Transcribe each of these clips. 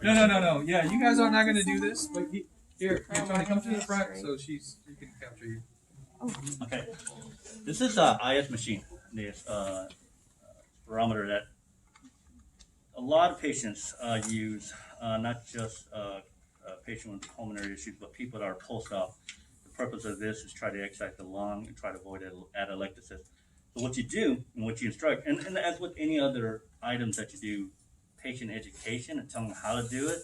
No. Yeah, you guys are not going to do this. But here, Tony, come to the front so she can capture you. Okay. This is a IS machine. This barometer that a lot of patients use, not just patients with pulmonary issues, but people that are post-op. The purpose of this is try to exercise the lung and try to avoid atelectasis. So what you do and what you instruct, and as with any other items that you do, patient education and telling them how to do it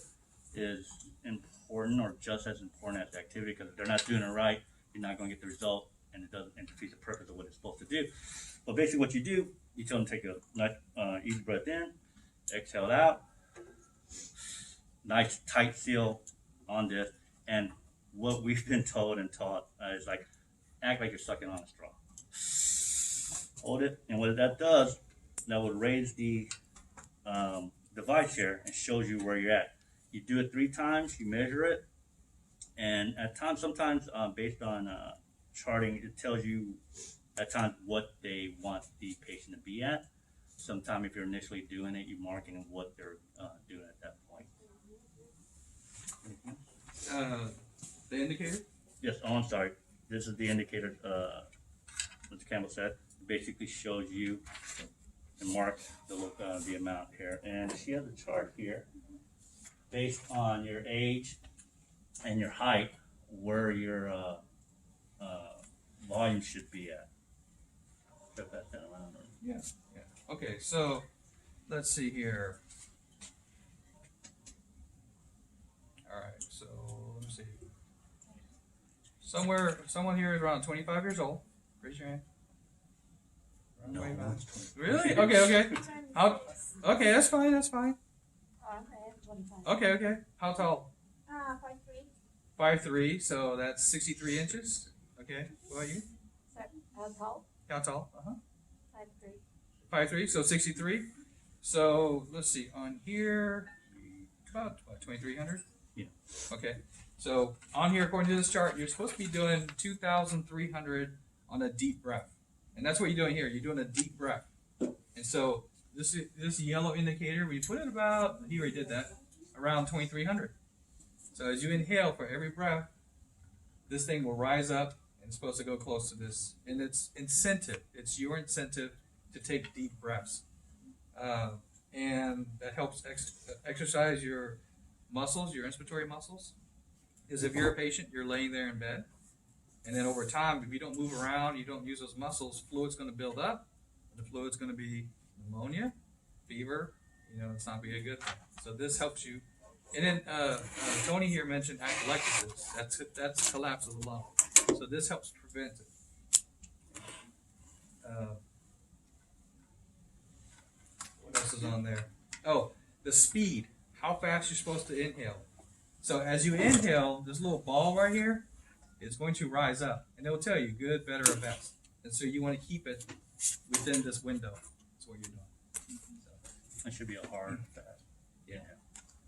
is important or just as important as the activity, because if they're not doing it right, you're not going to get the result, and it doesn't defeat the purpose of what it's supposed to do. But basically what you do, you tell them to take a nice easy breath in, exhale out, nice tight seal on this, and what we've been told and taught is like, act like you're sucking on a straw. Hold it, and what that does, that will raise the device here and shows you where you're at. You do it 3 times, you measure it, and at times, sometimes based on charting, it tells you at times what they want the patient to be at. Sometimes if you're initially doing it, you marking what they're doing at that point. The indicator? Yes, oh, I'm sorry. This is the indicator, Mr. Campbell said. It basically shows you and marks the amount here. And she has a chart here based on your age and your height where your volume should be at. Flip that around. Yeah. Okay, so let's see here. All right, so let me see. Someone here is around 25 years old. Raise your hand. No, Really? Okay. How? Okay, that's fine. Okay. How tall? 5'3". 5'3", so that's 63 inches. Okay. What about you? How tall? How tall? 5'3". 5'3", so 63. So let's see, on here, about what, 2,300? Yeah. Okay. So on here, according to this chart, you're supposed to be doing 2,300 on a deep breath. And that's what you're doing here. You're doing a deep breath. And so this yellow indicator, we put it about, he already did that, around 2,300. So as you inhale for every breath, this thing will rise up and it's supposed to go close to this. And it's incentive. It's your incentive to take deep breaths. And that helps exercise your muscles, your inspiratory muscles. Because if you're a patient, you're laying there in bed. And then over time, if you don't move around, you don't use those muscles, fluid's going to build up. The fluid's going to be pneumonia, fever. It's not be a good thing. So this helps you. And then Tony here mentioned atelectasis. That's collapse of the lung. So this helps prevent it. What else is on there? Oh, the speed. How fast you're supposed to inhale. So as you inhale, this little ball right here is going to rise up. And it will tell you good, better, or best. And so you want to keep it within this window. That's what you're doing. That should be a hard, fast. Yeah.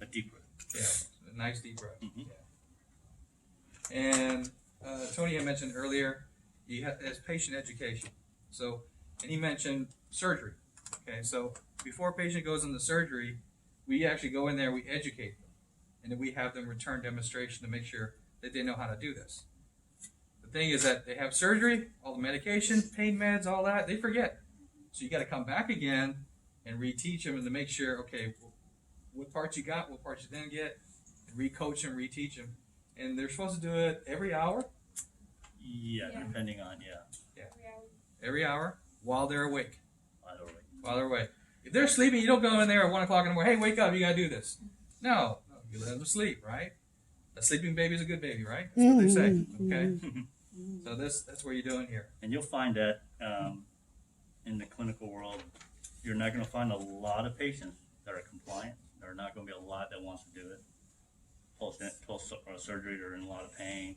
A deep breath. Yeah, a nice deep breath. Mm-hmm. Yeah. And Tony had mentioned earlier, as patient education. So, and he mentioned surgery. Okay, so before a patient goes into surgery, we actually go in there, we educate them, and then we have them return demonstration to make sure that they know how to do this. The thing is that they have surgery, all the medication, pain meds, all that, they forget. So you got to come back again and reteach them and to make sure, okay, what parts you got, what parts you didn't get, and re-coach them, reteach them. And they're supposed to do it every hour? Yeah. Depending on, Every hour while they're awake. While they're awake. If they're sleeping, you don't go in there at 1 o'clock in the morning, hey, wake up, you got to do this. No, you let them sleep, right? A sleeping baby is a good baby, right? That's what they say, okay? So that's what you're doing here. And you'll find that in the clinical world, you're not going to find a lot of patients that are compliant. There are not going to be a lot that wants to do it. Post surgery, they're in a lot of pain,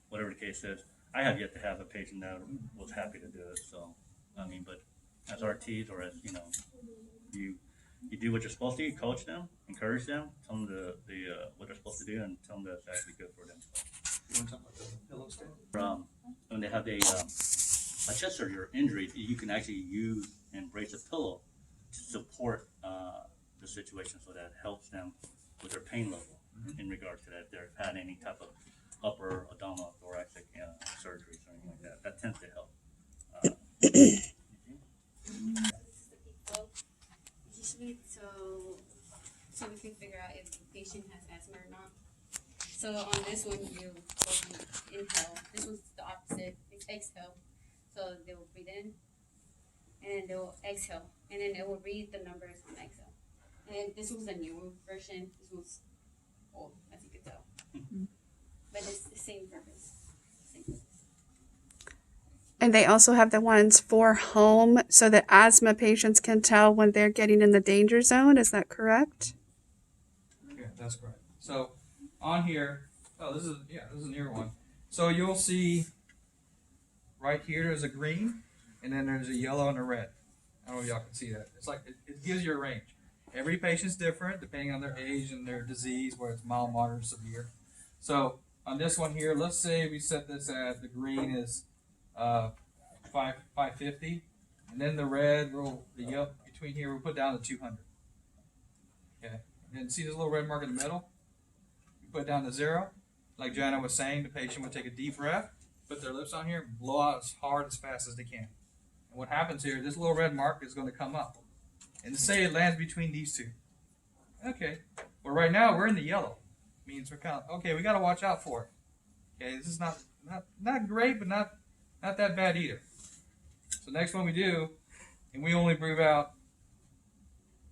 whatever the case is. I have yet to have a patient that was happy to do it. So, but as RTs or as, you do what you're supposed to, you coach them, encourage them, tell them what they're supposed to do, and tell them that it's actually good for them. You want to talk about the pillow stand? When they have a chest surgery or injury, you can actually use and brace a pillow to support the situation so that it helps them with their pain level in regard to that. If they've had any type of upper abdominal thoracic surgeries or anything like that, that tends to help. Usually, so we can figure out if the patient has asthma or not. So on this one, you inhale. This one's the opposite. It's exhale. So they will breathe in, and then they will exhale, and then it will read the numbers on exhale. And this was a new version. This was old, as you could tell. But it's the same purpose. Same purpose. And they also have the ones for home so that asthma patients can tell when they're getting in the danger zone. Is that correct? Yeah, that's correct. So on here, this is a newer one. So you'll see right here there's a green, and then there's a yellow and a red. I don't know if y'all can see that. It's like it gives you a range. Every patient's different depending on their age and their disease, whether it's mild, moderate, or severe. So on this one here, let's say we set this as the green is 550, and then the red, the yellow between here, we'll put down to 200. Okay, and then see this little red mark in the middle? You put it down to 0. Like Jana was saying, the patient would take a deep breath, put their lips on here, and blow out as hard, as fast as they can. And what happens here, this little red mark is going to come up. And say it lands between these two. Okay, well right now we're in the yellow. Means we're kind of, okay, we got to watch out for it. Okay, this is not great, but not that bad either. So next one we do, and we only breathe out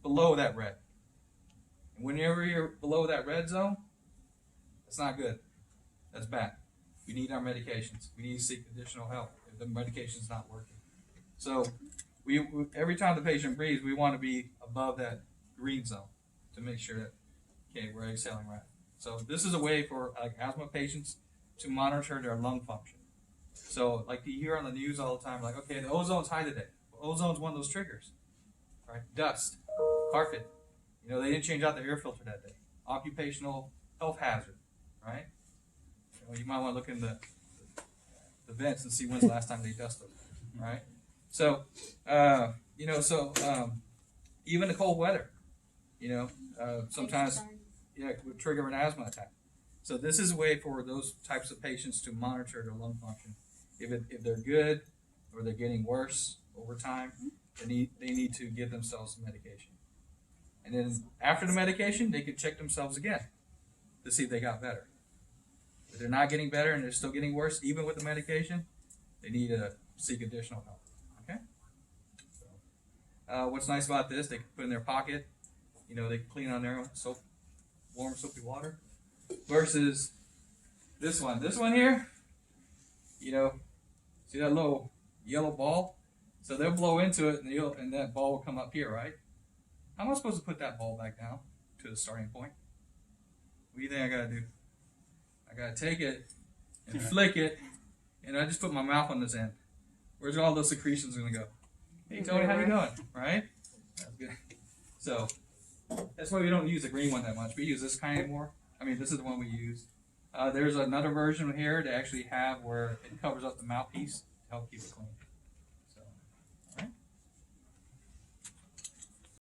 below that red. And whenever you're below that red zone, that's not good. That's bad. We need our medications. We need to seek additional help if the medication's not working. So we every time the patient breathes, we want to be above that green zone to make sure that, okay, we're exhaling right. So this is a way for asthma patients to monitor their lung function. So like you hear on the news all the time, like, okay, the ozone's high today. Well, ozone's one of those triggers, right? Dust, carpet. They didn't change out the air filter that day. Occupational health hazard, right? You might want to look in the vents and see when's the last time they dusted, right? So, even the cold weather, sometimes, would trigger an asthma attack. So this is a way for those types of patients to monitor their lung function. If they're good or they're getting worse over time, they need to give themselves some medication. And then after the medication, they can check themselves again to see if they got better. If they're not getting better and they're still getting worse, even with the medication, they need to seek additional help. Okay? So, what's nice about this, they can put it in their pocket. They can clean on their own warm soapy water. Versus this one. This one here, see that little yellow ball? So they'll blow into it and that ball will come up here, right? How am I supposed to put that ball back down to the starting point? What do you think I gotta do? I gotta take it and flick it, and I just put my mouth on this end. Where's all those secretions gonna go? Hey Tony, how you doing? Right? That's good. So that's why we don't use the green one that much. We use this kind more. This is the one we use. There's another version here to actually have where it covers up the mouthpiece to help keep it clean.